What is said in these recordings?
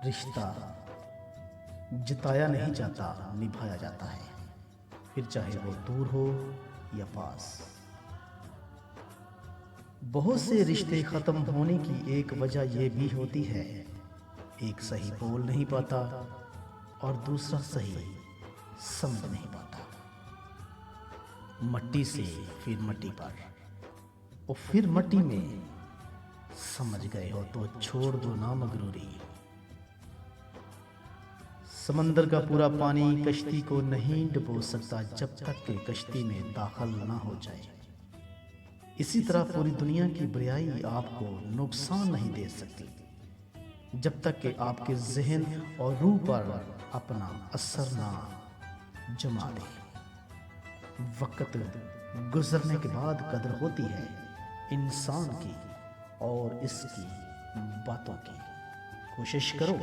رشتہ جتایا نہیں جاتا، نبھایا جاتا ہے، پھر چاہے وہ دور ہو یا پاس۔ بہت سے رشتے ختم ہونے کی ایک وجہ یہ بھی ہوتی ہے، ایک صحیح بول نہیں پاتا اور دوسرا صحیح سمجھ نہیں پاتا۔ مٹی سے پھر مٹی پر اور پھر مٹی میں، سمجھ گئے ہو تو چھوڑ دو نا مغروری۔ سمندر کا پورا پانی کشتی کو نہیں ڈبو سکتا جب تک کہ کشتی میں داخل نہ ہو جائے۔ اسی طرح پوری دنیا کی بڑائی آپ کو نقصان نہیں دے سکتی جب تک کہ آپ کے ذہن اور روح پر اپنا اثر نہ جما دے۔ وقت گزرنے کے بعد قدر ہوتی ہے انسان کی اور اس کی باتوں کی۔ کوشش کرو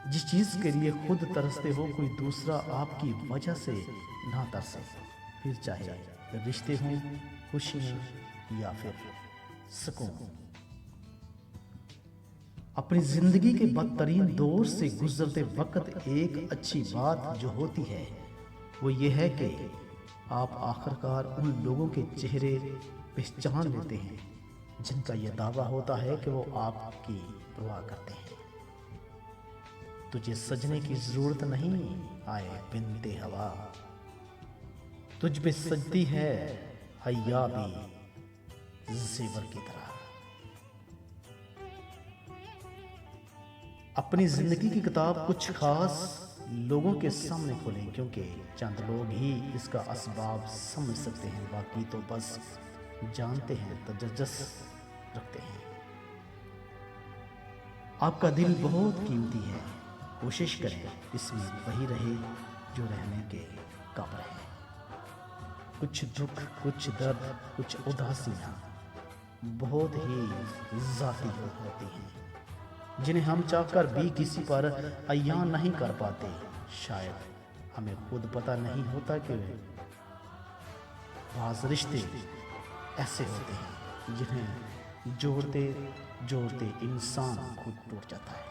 جس چیز کے لیے خود ترستے ہو کوئی دوسرا آپ کی وجہ سے نہ ترسے، پھر چاہے رشتے ہوں، خوشیاں یا پھر سکون۔ اپنی زندگی کے بدترین دور سے گزرتے وقت ایک اچھی بات جو ہوتی ہے وہ یہ ہے کہ آپ آخرکار ان لوگوں کے چہرے پہچان لیتے ہیں جن کا یہ دعویٰ ہوتا ہے کہ وہ آپ کی پرواہ کرتے ہیں۔ تجھے سجنے کی ضرورت نہیں آئے بنت ہوا، تجھ پہ سجتی ہے حیا بھی زیور کی طرح۔ اپنی زندگی کی کتاب کچھ خاص لوگوں کے سامنے کھولیں، کیونکہ چند لوگ ہی اس کا اسباب سمجھ سکتے ہیں، باقی تو بس جانتے ہیں، تجسس رکھتے ہیں۔ آپ کا دل بہت قیمتی ہے، کوشش کریں اس میں وہی رہے جو رہنے کے قابل ہے۔ کچھ دکھ، کچھ درد، کچھ اداسیاں بہت ہی ذاتی ہوتی ہیں جنہیں ہم چاہ کر بھی کسی پر عیاں نہیں کر پاتے۔ شاید ہمیں خود پتہ نہیں ہوتا کہ بعض رشتے ایسے ہوتے ہیں جنہیں جوڑتے جوڑتے انسان خود ٹوٹ جاتا ہے۔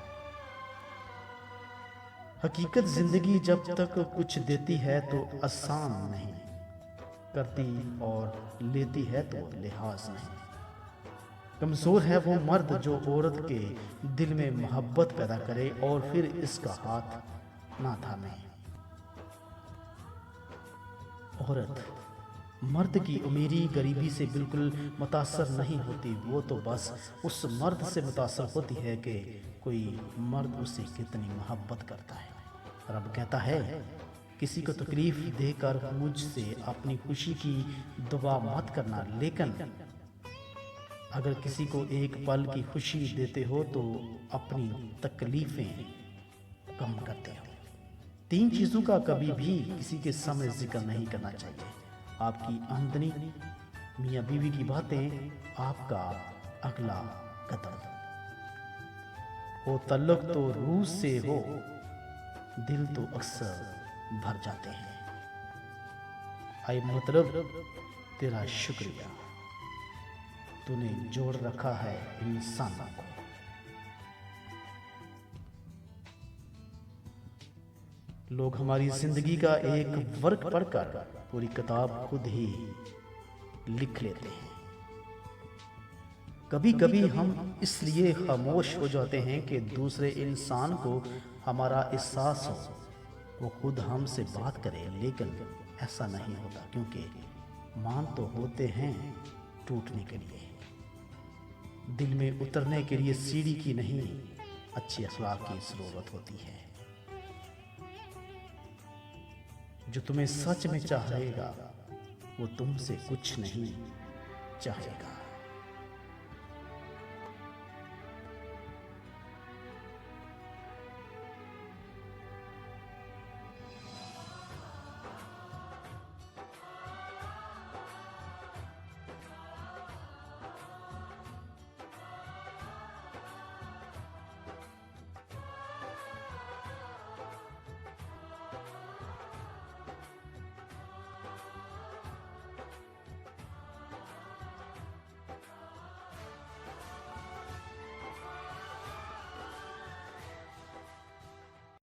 حقیقت زندگی جب تک کچھ دیتی ہے تو آسان نہیں کرتی اور لیتی ہے تو لحاظ نہیں۔ کمزور ہے وہ مرد جو عورت کے دل میں محبت پیدا کرے اور پھر اس کا ہاتھ نہ تھامے۔ عورت مرد کی امیری غریبی سے بالکل متاثر نہیں ہوتی، وہ تو بس اس مرد سے متاثر ہوتی ہے کہ کوئی مرد اسے کتنی محبت کرتا ہے۔ رب کہتا ہے کسی کو تکلیف دے کر مجھ سے اپنی خوشی کی دعا مت کرنا، لیکن اگر کسی کو ایک پل کی خوشی دیتے ہو تو اپنی تکلیفیں کم کرتے ہو۔ تین چیزوں کا کبھی بھی کسی کے سامنے ذکر نہیں کرنا چاہیے: آپ کی آمدنی، میاں بیوی کی باتیں، آپ کا اگلا قدم۔ ہو تعلق تو روح سے ہو، دل تو اکثر بھر جاتے ہیں۔ اے مطلب تیرا شکریہ، تو نے جوڑ رکھا ہے انسانوں کو۔ لوگ ہماری زندگی کا ایک ورق پڑھ کر پوری کتاب خود ہی لکھ لیتے ہیں۔ کبھی کبھی ہم اس لیے خاموش ہو جاتے ہیں کہ دوسرے انسان کو ہمارا احساس ہو، وہ خود ہم سے بات کرے، لیکن ایسا نہیں ہوتا، کیونکہ مان تو ہوتے ہیں ٹوٹنے کے لیے، دل میں اترنے کے لیے سیڑھی کی نہیں، اچھی اخلاق کی ضرورت ہوتی ہے۔ جو تمہیں سچ میں چاہے گا وہ تم سے کچھ نہیں چاہے گا۔